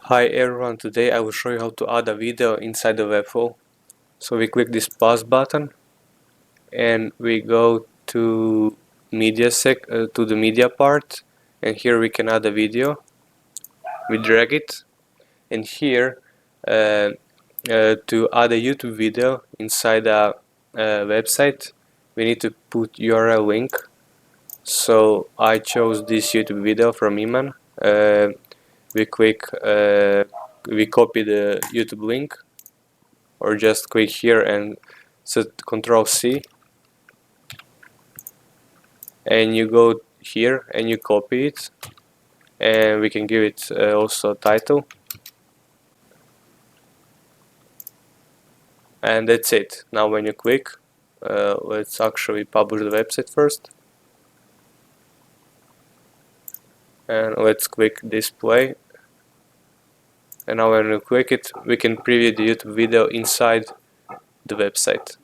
Hi everyone, today I will show you how to add a video inside the Webflow. So we click this plus button and we go to to the media part, and here we can add a video. We drag it, and here uh, to add a YouTube video inside a website we need to put URL link. So I chose this YouTube video from Iman. We copy the YouTube link, or just click here and set Control C, and you go here and you copy it, and we can give it also a title, and that's it. Now when you click, let's actually publish the website first, and let's click display. And now when you click it, we can preview the YouTube video inside the website.